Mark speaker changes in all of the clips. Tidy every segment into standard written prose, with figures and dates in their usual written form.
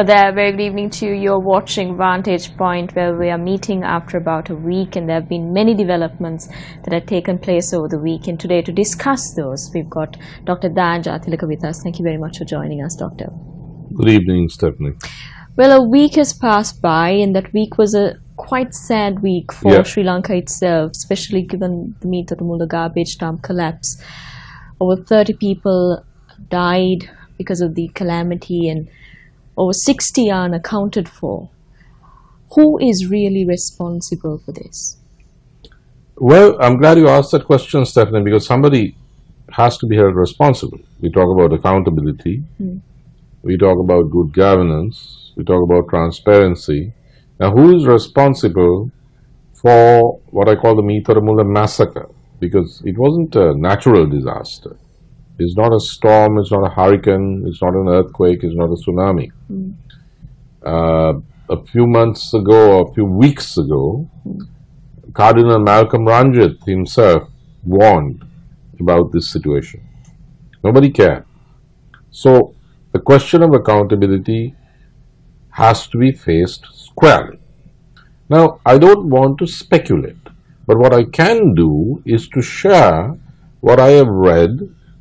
Speaker 1: So there, very good evening to you. You're watching Vantage Point, where we are meeting after about a week, and there have been many developments that have taken place over the week. And today, to discuss those, we've got Dr. Danjathilaka with us. Thank you very much for joining us, Doctor.
Speaker 2: Good evening, Stephanie.
Speaker 1: Well, a week has passed by, and that week was a quite sad week for Sri Lanka itself, especially given the Meethotamula garbage dump collapse. Over 30 people died because of the calamity, and over 60 are unaccounted for. Who is really responsible for this?
Speaker 2: Well, I'm glad you asked that question, Stephanie, because somebody has to be held responsible. We talk about accountability, we talk about good governance, we talk about transparency. Now, who is responsible for what I call the Meethotamula massacre? Because it wasn't a natural disaster. It's not a storm, it's not a hurricane, it's not an earthquake, it's not a tsunami. A few months ago, or a few weeks ago, Cardinal Malcolm Ranjith himself warned about this situation. Nobody cared. So, the question of accountability has to be faced squarely. Now, I don't want to speculate, but what I can do is to share what I have read,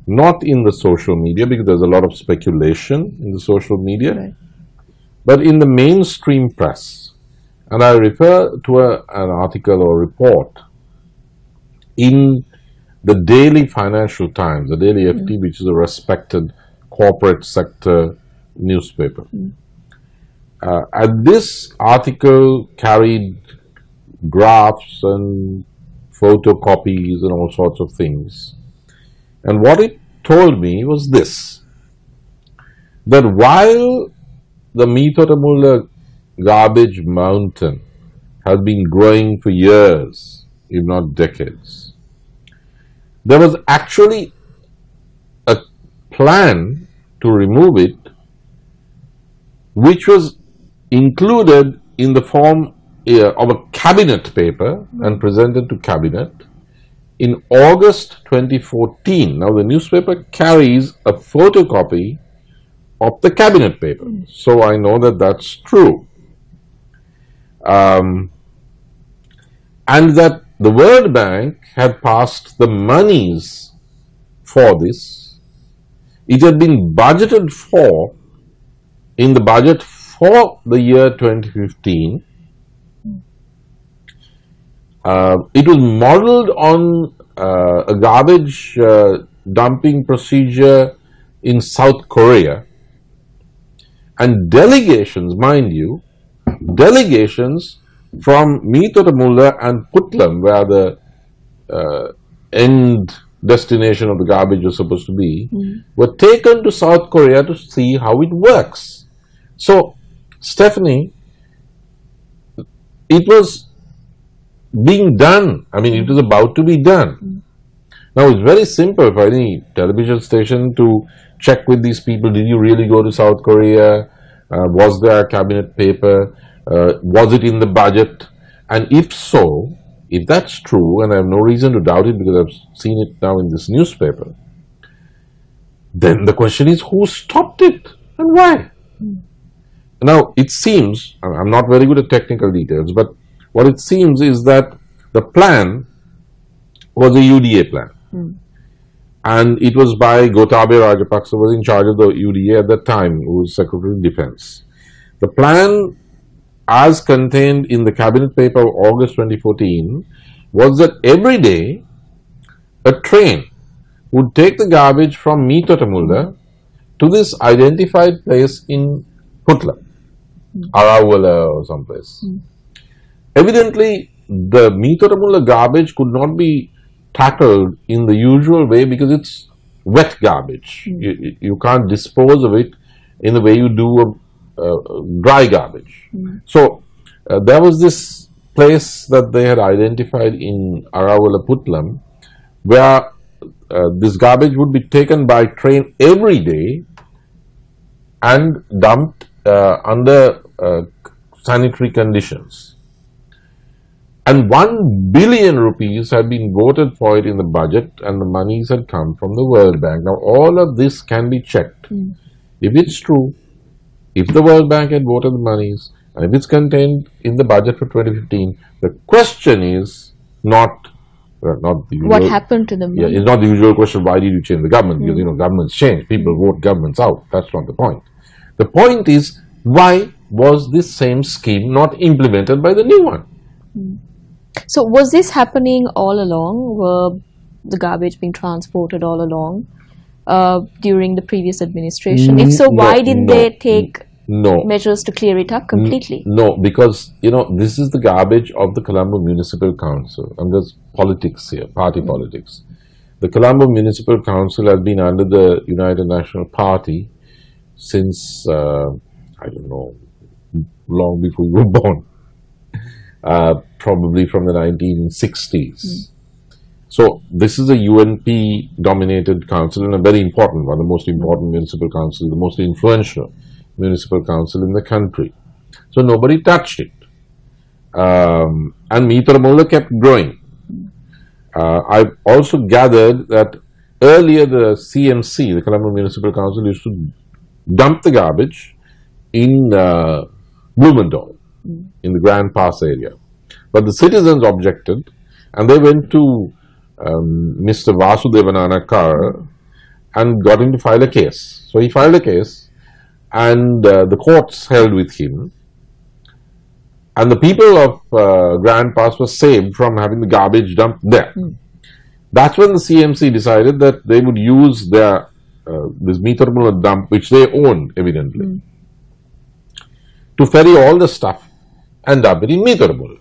Speaker 2: not in the social media, because there's a lot of speculation in the social media, but in the mainstream press. And I refer to an article or report in the Daily Financial Times, the Daily FT, which is a respected corporate sector newspaper. And this article carried graphs and photocopies and all sorts of things. And what it told me was this, that while the Meethotamula garbage mountain had been growing for years, if not decades, there was actually a plan to remove it, which was included in the form of a cabinet paper and presented to cabinet in August 2014. Now, the newspaper carries a photocopy of the cabinet paper, so I know that that's true. And that the World Bank had passed the monies for this. It had been budgeted for in the budget for the year 2015. It was modeled on a garbage dumping procedure in South Korea, and delegations, mind you, delegations from Meethotamula and Putlam, where the end destination of the garbage was supposed to be, were taken to South Korea to see how it works. So, Stephanie, it was being done. I mean, it was about to be done. Now, it's very simple for any television station to check with these people. Did you really go to South Korea? Was there a cabinet paper? Was it in the budget? And if so, if that's true, and I have no reason to doubt it because I've seen it now in this newspaper, then the question is, who stopped it and why? Now, it seems, I'm not very good at technical details, but what it seems is that the plan was a UDA plan. And it was by Gotabaya Rajapaksa, who was in charge of the UDA at that time, who was Secretary of Defense. The plan, as contained in the cabinet paper of August 2014, was that every day a train would take the garbage from Meethotamula to this identified place in Putlam, Aravala or someplace. Evidently, the Meethotamula garbage could not be tackled in the usual way because it's wet garbage. You can't dispose of it in the way you do dry garbage. So, there was this place that they had identified in Aravala Putlam, where this garbage would be taken by train every day and dumped under sanitary conditions. And 1 billion rupees had been voted for it in the budget, and the monies had come from the World Bank. Now, all of this can be checked. If it's true, If the World Bank had voted the monies, and if it's contained in the budget for 2015, the question is not not the usual.
Speaker 1: What happened to the money?
Speaker 2: Yeah, it's not the usual question. Why did you change the government? Because governments change. People vote governments out. That's not the point. The point is, why was this same scheme not implemented by the new one?
Speaker 1: So was this happening all along? Were the garbage being transported all along during the previous administration? If so, why didn't they take measures to clear it up completely?
Speaker 2: No, because this is the garbage of the Colombo Municipal Council. And there's politics here, party politics. The Colombo Municipal Council has been under the United National Party since I don't know, long before you were born. Probably from the 1960s. So this is a UNP-dominated council and a very important one, the most important municipal council, the most influential municipal council in the country. So nobody touched it. And Meethorammulla kept growing. I've also gathered that earlier the CMC, the Colombo Municipal Council, used to dump the garbage in Blumenthal, in the Grand Pass area. But the citizens objected and they went to Mr. Vasudevananakar and got him to file a case. So he filed a case and the courts held with him, and the people of Grand Pass were saved from having the garbage dumped there. That's when the CMC decided that they would use their this Meethorammulla dump, which they owned evidently, to ferry all the stuff and dump it in Meethorammulla.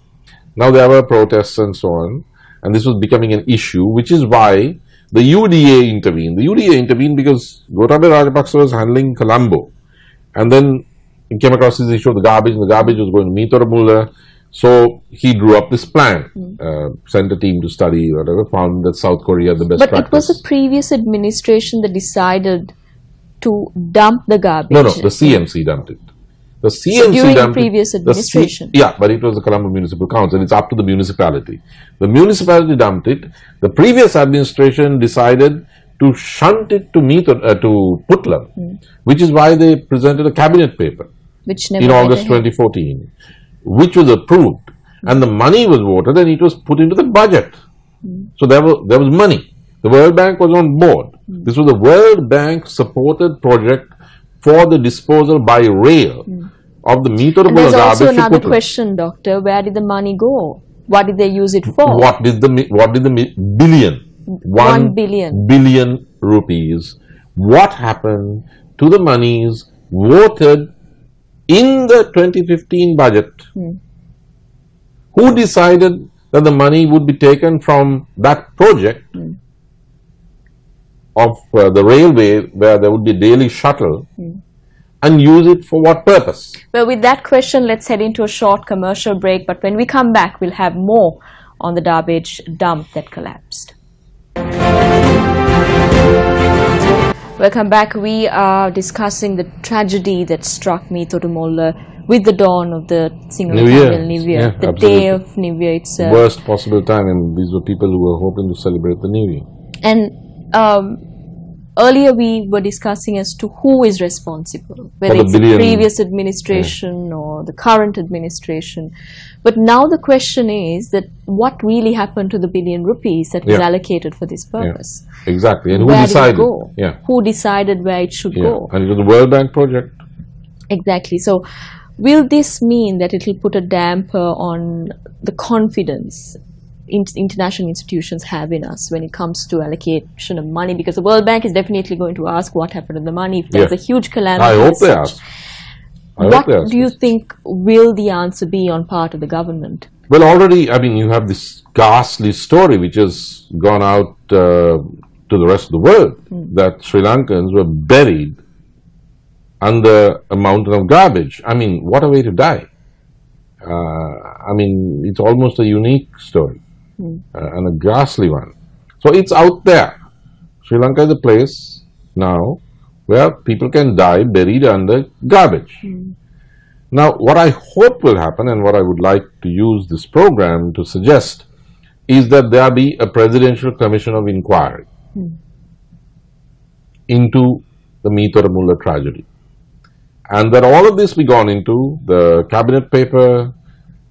Speaker 2: Now there were protests and so on, and this was becoming an issue, which is why the UDA intervened. The UDA intervened because Gotabaya Rajapaksa was handling Colombo, and then he came across this issue of the garbage, and the garbage was going to Meethorammulla. So he drew up this plan, sent a team to study, whatever, found that South Korea the best practice.
Speaker 1: But it was the previous administration that decided to dump the garbage.
Speaker 2: No, the CMC dumped it. The CMC
Speaker 1: so during
Speaker 2: dumped
Speaker 1: the previous administration?
Speaker 2: Yeah, but it was the Colombo Municipal Council. It's up to the municipality. The municipality dumped it. The previous administration decided to shunt it to Putlam, which is why they presented a cabinet paper
Speaker 1: which never
Speaker 2: in August 2014, which was approved, and the money was voted and it was put into the budget. So there was money. The World Bank was on board. This was a World Bank supported project for the disposal by rail of the Meethorammulla garbage.
Speaker 1: There's also another question, Doctor. Where did the money go? What did they use it for?
Speaker 2: What did the billion? 1 billion rupees. What happened to the monies voted in the 2015 budget? Who decided that the money would be taken from that project of the railway, where there would be a daily shuttle, and use it for what purpose?
Speaker 1: Well, with that question, let's head into a short commercial break. But when we come back, we'll have more on the garbage dump that collapsed. Welcome back. We are discussing the tragedy that struck Meethorammulla with the dawn of the single New Year,
Speaker 2: yeah,
Speaker 1: the day of New Year itself.
Speaker 2: Worst possible time, and these were people who were hoping to celebrate the New Year.
Speaker 1: And earlier we were discussing as to who is responsible, whether it's the previous administration or the current administration. But now the question is that what really happened to the billion rupees that was allocated for this purpose?
Speaker 2: Exactly. And who
Speaker 1: where
Speaker 2: decided?
Speaker 1: Did it go? Who decided where it should go?
Speaker 2: And it was the World Bank project.
Speaker 1: Exactly. So will this mean that it will put a damper on the confidence international institutions have in us when it comes to allocation of money? Because the World Bank is definitely going to ask what happened to the money if there's a huge calamity.
Speaker 2: I hope they ask.
Speaker 1: What do you think will the answer be on part of the government?
Speaker 2: Well, already, I mean, you have this ghastly story which has gone out to the rest of the world, that Sri Lankans were buried under a mountain of garbage. I mean, what a way to die. I mean, it's almost a unique story. And a ghastly one. So it's out there. Sri Lanka is a place now where people can die buried under garbage. Now, what I hope will happen, and what I would like to use this program to suggest, is that there be a presidential commission of inquiry into the Meethorammulla tragedy. and that all of this be gone into the cabinet paper,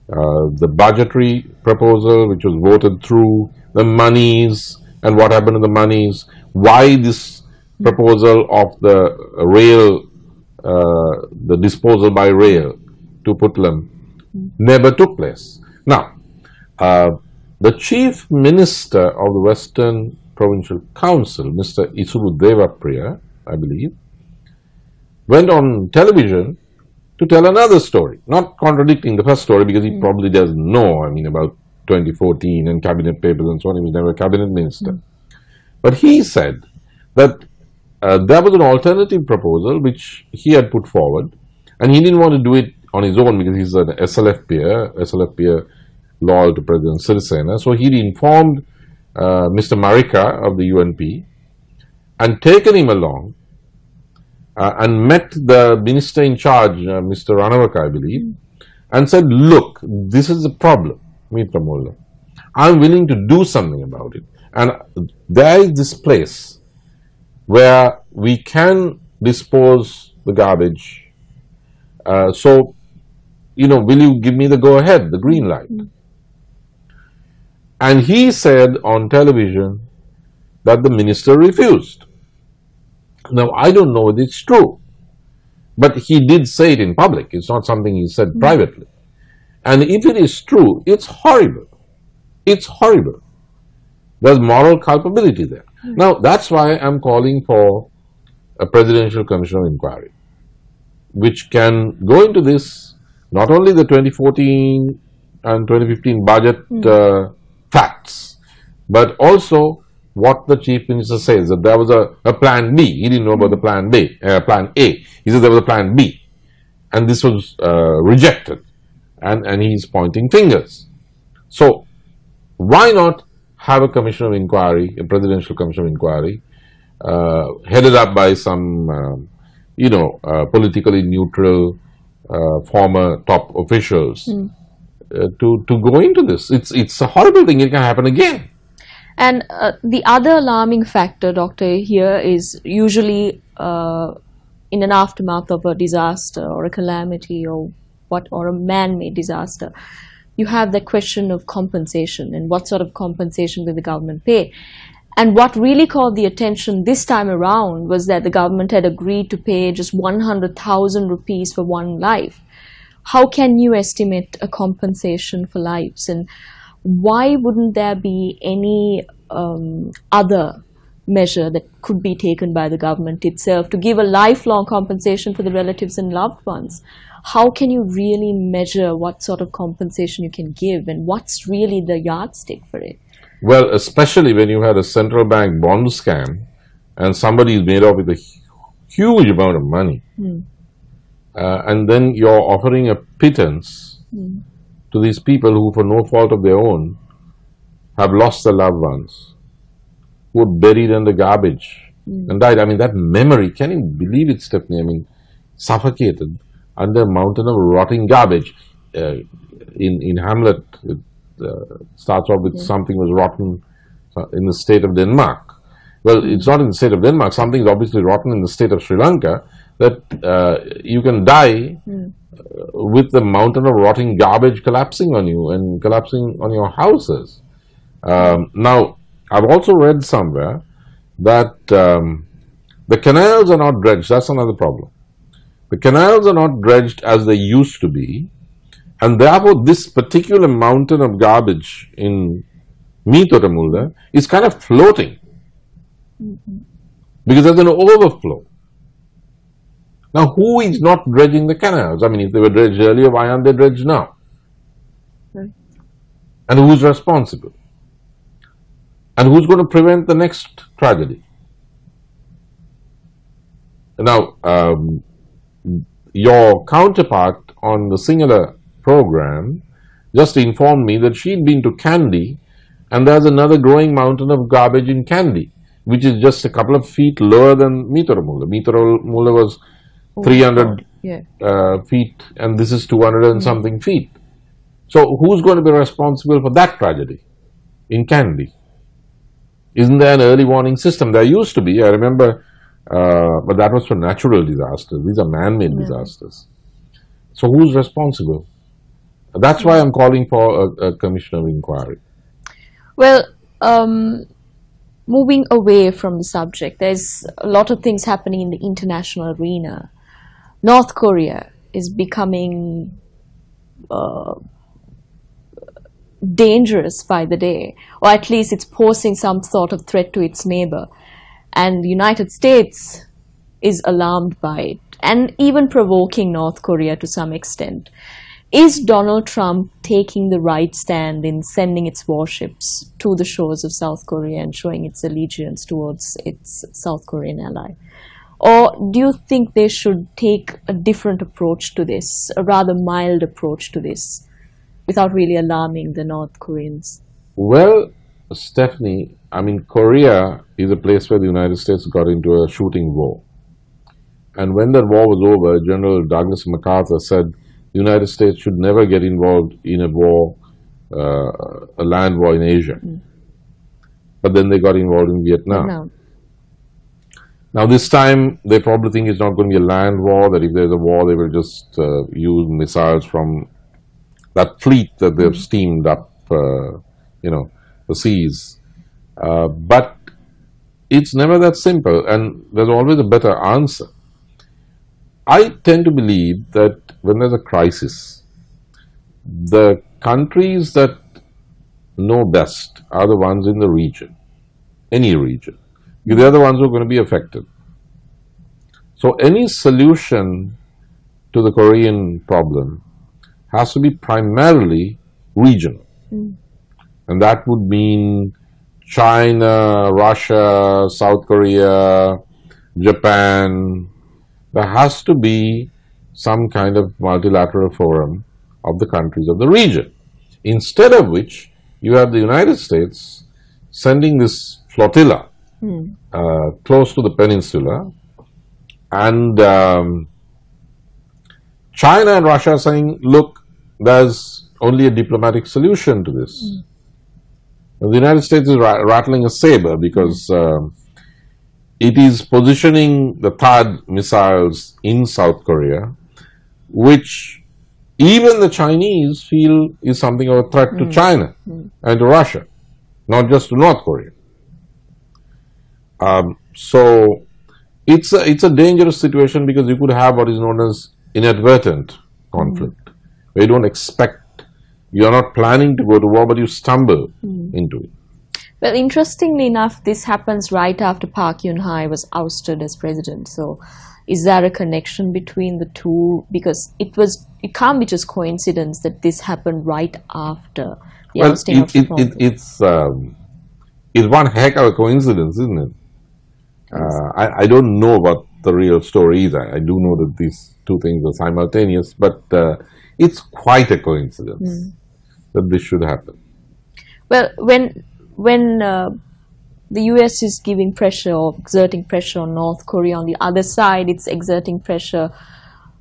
Speaker 2: the budgetary proposal which was voted through, the monies and what happened to the monies, why this proposal of the rail, the disposal by rail to Putlam never took place. Now, the Chief Minister of the Western Provincial Council, Mr. Isuru Devapriya, I believe, went on television to tell another story, not contradicting the first story because he probably doesn't know, I mean, about 2014 and cabinet papers and so on. He was never a cabinet minister. But he said that there was an alternative proposal which he had put forward, and he didn't want to do it on his own because he's an SLF peer loyal to President Sirisena. So he informed Mr. Marika of the UNP and taken him along and met the minister in charge, Mr. Ranawaka, I believe, and said, look, this is the problem, Mitra Mullah. I'm willing to do something about it. And there is this place where we can dispose the garbage. So, you know, will you give me the go-ahead, the green light? And he said on television that the minister refused. Now, I don't know if it's true, but he did say it in public. It's not something he said privately. And if it is true, it's horrible. It's horrible. There's moral culpability there. Now, that's why I'm calling for a presidential commission of inquiry, which can go into this, not only the 2014 and 2015 budget facts, but also what the Chief Minister says, that there was a plan B. He didn't know about the plan A. He said there was a plan B. And this was rejected. And he's pointing fingers. So, why not have a commission of inquiry, a presidential commission of inquiry, headed up by some, politically neutral former top officials to go into this. It's a horrible thing. It can happen again.
Speaker 1: And the other alarming factor, Doctor, here is usually in an aftermath of a disaster or a calamity or a man-made disaster, you have the question of compensation and what sort of compensation will the government pay. And what really caught the attention this time around was that the government had agreed to pay just 100,000 rupees for one life. How can you estimate a compensation for lives? And why wouldn't there be any other measure that could be taken by the government itself to give a lifelong compensation for the relatives and loved ones? How can you really measure what sort of compensation you can give, and what's really the yardstick for it?
Speaker 2: Well, especially when you had a central bank bond scam and somebody is made off with a huge amount of money, and then you're offering a pittance to these people who, for no fault of their own, have lost their loved ones, who are buried in the garbage and died. I mean, that memory, can you believe it, Stephanie? I mean, suffocated under a mountain of rotting garbage. In Hamlet, it starts off with something was rotten in the state of Denmark. Well, it's not in the state of Denmark. Something is obviously rotten in the state of Sri Lanka, that you can die with the mountain of rotting garbage collapsing on you and collapsing on your houses. Now, I've also read somewhere that the canals are not dredged. That's another problem. The canals are not dredged as they used to be, and therefore this particular mountain of garbage in Mitotamulda is kind of floating because there's an overflow. Now, who is not dredging the canals? I mean, if they were dredged earlier, why aren't they dredged now? And who's responsible? And who's going to prevent the next tragedy? Now, your counterpart on the Sinhala program just informed me that she'd been to Kandy, and there's another growing mountain of garbage in Kandy, which is just a couple of feet lower than Mitotamulda. Mitotamulda was 300 feet, and this is 200 and something feet. So who's going to be responsible for that tragedy in Kandy? Isn't there an early warning system? There used to be. I remember But that was for natural disasters. These are man-made disasters. So who's responsible? That's why I'm calling for a commission of inquiry.
Speaker 1: Well, moving away from the subject, there's a lot of things happening in the international arena. North Korea is becoming dangerous by the day, or at least it's posing some sort of threat to its neighbor. And the United States is alarmed by it, and even provoking North Korea to some extent. Is Donald Trump taking the right stand in sending its warships to the shores of South Korea and showing its allegiance towards its South Korean ally? Or do you think they should take a different approach to this, a rather mild approach to this, without really alarming the North Koreans?
Speaker 2: Well, Stephanie, I mean, Korea is a place where the United States got into a shooting war. And when that war was over, General Douglas MacArthur said the United States should never get involved in a war, a land war in Asia. But then they got involved in Vietnam. Now this time, they probably think it's not going to be a land war, that if there's a war, they will just use missiles from that fleet that they've steamed up, the seas. But it's never that simple, and there's always a better answer. I tend to believe that when there's a crisis, the countries that know best are the ones in the region, any region. They're the ones who are going to be affected. So any solution to the Korean problem has to be primarily regional. And that would mean China, Russia, South Korea, Japan. There has to be some kind of multilateral forum of the countries of the region. Instead of which, you have the United States sending this flotilla close to the peninsula, and China and Russia are saying, look, there's only a diplomatic solution to this. The United States is rattling a saber because it is positioning the THAAD missiles in South Korea, which even the Chinese feel is something of a threat to China and to Russia, not just to North Korea. So it's a dangerous situation because you could have what is known as inadvertent conflict, where you don't expect, you're not planning to go to war, but you stumble into it.
Speaker 1: Well, interestingly enough, this happens right after Park Geun-hye was ousted as president. So is there a connection between the two? Because it can't be just coincidence that this happened right after the ousting of Trump.
Speaker 2: It's one heck of a coincidence, isn't it? I don't know about the real story either. I do know that these two things are simultaneous, but it's quite a coincidence that this should happen.
Speaker 1: Well, when the US is giving pressure or exerting pressure on North Korea, on the other side it's exerting pressure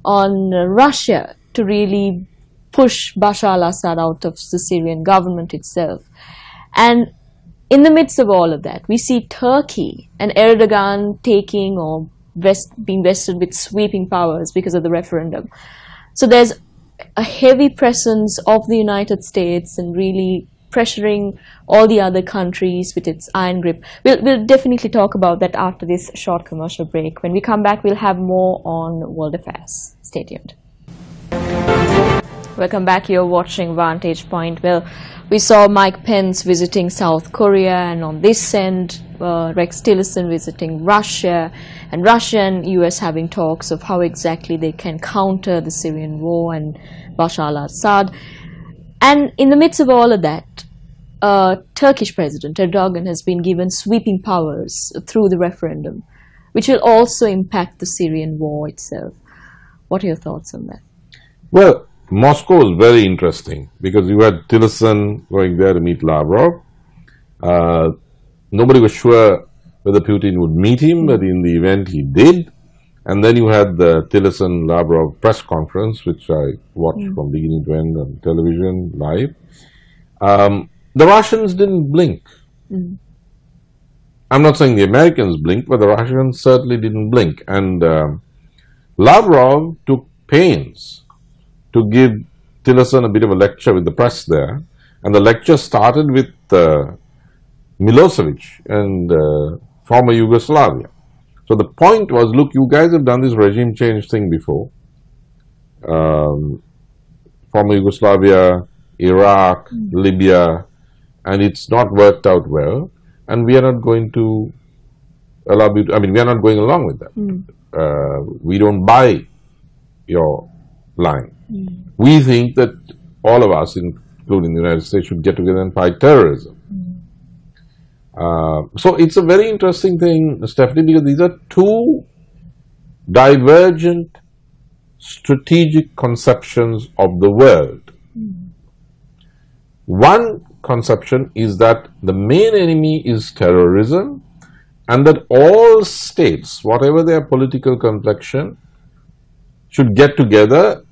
Speaker 1: on Russia to really push Bashar al-Assad out of the Syrian government itself. And in the midst of all of that, we see Turkey and Erdogan taking or being vested with sweeping powers because of the referendum. So there's a heavy presence of the United States and really pressuring all the other countries with its iron grip. We'll definitely talk about that after this short commercial break. When we come back, we'll have more on world affairs. Stay tuned. Welcome back. You're watching Vantage Point. Well, we saw Mike Pence visiting South Korea, and on this end, Rex Tillerson visiting Russia, and Russia and US having talks of how exactly they can counter the Syrian war and Bashar al-Assad. And in the midst of all of that, Turkish President Erdogan has been given sweeping powers through the referendum, which will also impact the Syrian war itself. What are your thoughts on that?
Speaker 2: Well, Moscow is very interesting because you had Tillerson going there to meet Lavrov. Nobody was sure whether Putin would meet him, but in the event he did. And then you had the Tillerson-Lavrov press conference, which I watched from beginning to end on television, live. The Russians didn't blink. I'm not saying the Americans blinked, but the Russians certainly didn't blink. And Lavrov took pains to give Tillerson a bit of a lecture with the press there. And the lecture started with Milosevic and former Yugoslavia. So the point was, look, you guys have done this regime change thing before. Former Yugoslavia, Iraq, Libya, and it's not worked out well. And we are not going to allow you to, I mean, we are not going along with that. We don't buy your line. We think that all of us, including the United States, should get together and fight terrorism. So it's a very interesting thing, Stephanie, because these are two divergent strategic conceptions of the world. One conception is that the main enemy is terrorism, and that all states, whatever their political complexion, should get together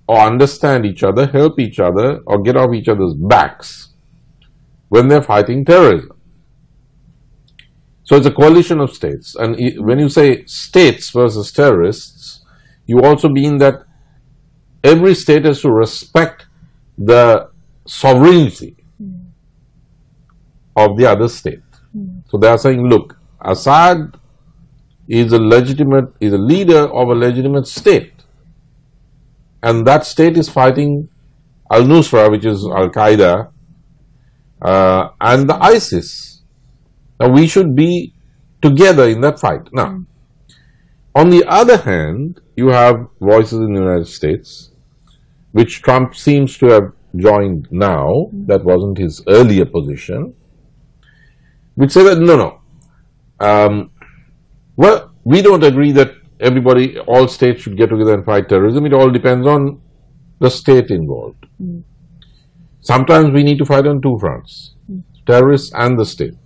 Speaker 2: or understand each other, help each other, or get off each other's backs when they're fighting terrorism. So it's a coalition of states. And when you say states versus terrorists, you also mean that every state has to respect the sovereignty of the other state. So they are saying, look, Assad is a leader of a legitimate state. And that state is fighting Al-Nusra, which is Al-Qaeda, and the ISIS. Now, we should be together in that fight. Now, on the other hand, you have voices in the United States, which Trump seems to have joined now. That wasn't his earlier position, which say that, no. Well, we don't agree that all states should get together and fight terrorism. It all depends on the state involved. Sometimes we need to fight on two fronts, terrorists and the state.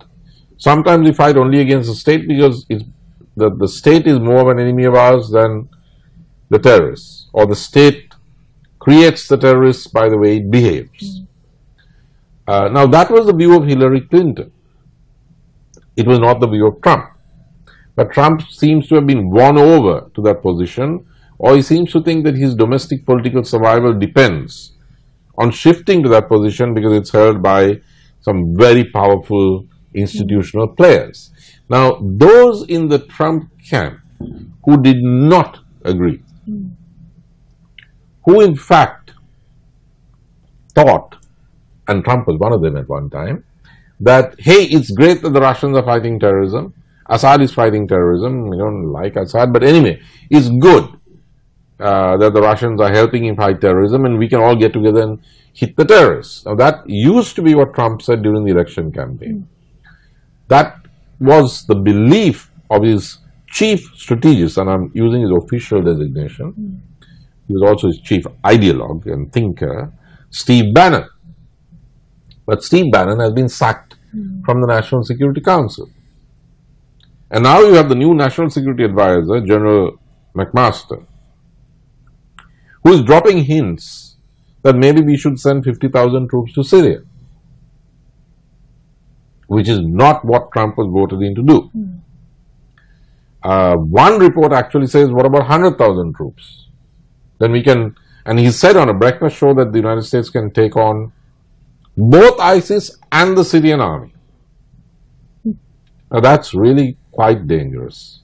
Speaker 2: Sometimes we fight only against the state because the state is more of an enemy of ours than the terrorists, or the state creates the terrorists by the way it behaves. Now, that was the view of Hillary Clinton. It was not the view of Trump. But Trump seems to have been won over to that position, or he seems to think that his domestic political survival depends on shifting to that position because it's held by some very powerful institutional players. Now, those in the Trump camp who did not agree, who in fact thought, and Trump was one of them at one time, that, hey, it's great that the Russians are fighting terrorism, Assad is fighting terrorism, we don't like Assad, but anyway, it's good that the Russians are helping him fight terrorism and we can all get together and hit the terrorists. Now, that used to be what Trump said during the election campaign. That was the belief of his chief strategist, and I'm using his official designation. He was also his chief ideologue and thinker, Steve Bannon. But Steve Bannon has been sacked from the National Security Council. And now you have the new National Security Advisor, General McMaster, who is dropping hints that maybe we should send 50,000 troops to Syria, which is not what Trump was voted in to do. One report actually says, what about 100,000 troops? Then we can, and he said on a breakfast show that the United States can take on both ISIS and the Syrian army. Now that's really quite dangerous.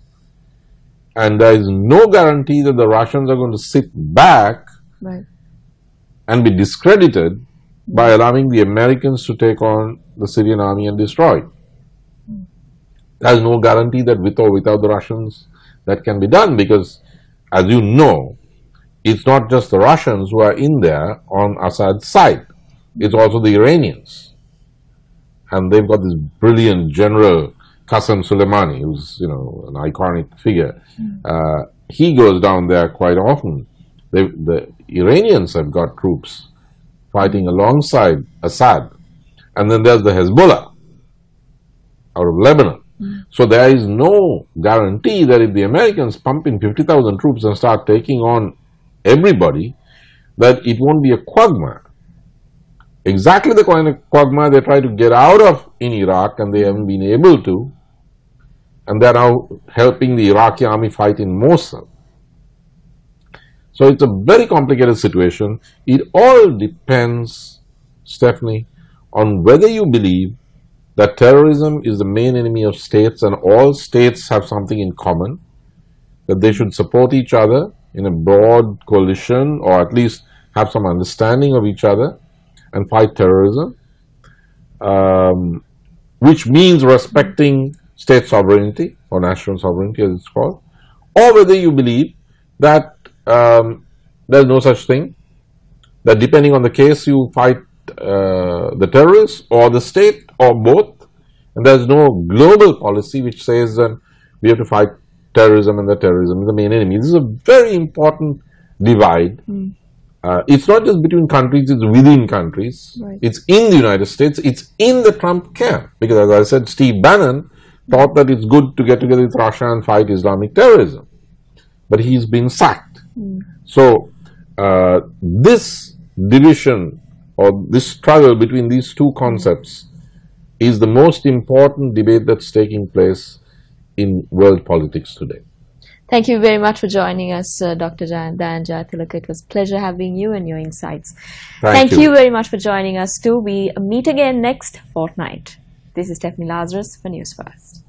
Speaker 2: And there is no guarantee that the Russians are going to sit back and be discredited by allowing the Americans to take on the Syrian army and destroy it. There is no guarantee that with or without the Russians that can be done, because, as you know, it's not just the Russians who are in there on Assad's side. It's also the Iranians. And they've got this brilliant general, Qasem Soleimani, who's, an iconic figure. He goes down there quite often. The Iranians have got troops fighting alongside Assad. And then there's the Hezbollah out of Lebanon. So there is no guarantee that if the Americans pump in 50,000 troops and start taking on everybody, that it won't be a quagmire. Exactly the kind of quagmire they try to get out of in Iraq and they haven't been able to and they're now helping the Iraqi army fight in Mosul. So it's a very complicated situation. It all depends, Stephanie, on whether you believe that terrorism is the main enemy of states and all states have something in common, that they should support each other in a broad coalition or at least have some understanding of each other and fight terrorism, which means respecting state sovereignty or national sovereignty as it's called, or whether you believe that there's no such thing, that depending on the case you fight the terrorists or the state or both, and there's no global policy which says that we have to fight terrorism and the terrorism is the main enemy. This is a very important divide. It's not just between countries, it's within countries.
Speaker 1: Right.
Speaker 2: It's in the United States, it's in the Trump camp. Because as I said, Steve Bannon thought that it's good to get together with Russia and fight Islamic terrorism. But he's been sacked. So this division or this struggle between these two concepts is the most important debate that's taking place in world politics today.
Speaker 1: Thank you very much for joining us, Dr. Dayan Jayatillaka. It was a pleasure having you and your insights. Thank you very much for joining us too. We meet again next fortnight. This is Stephanie Lazarus for News First.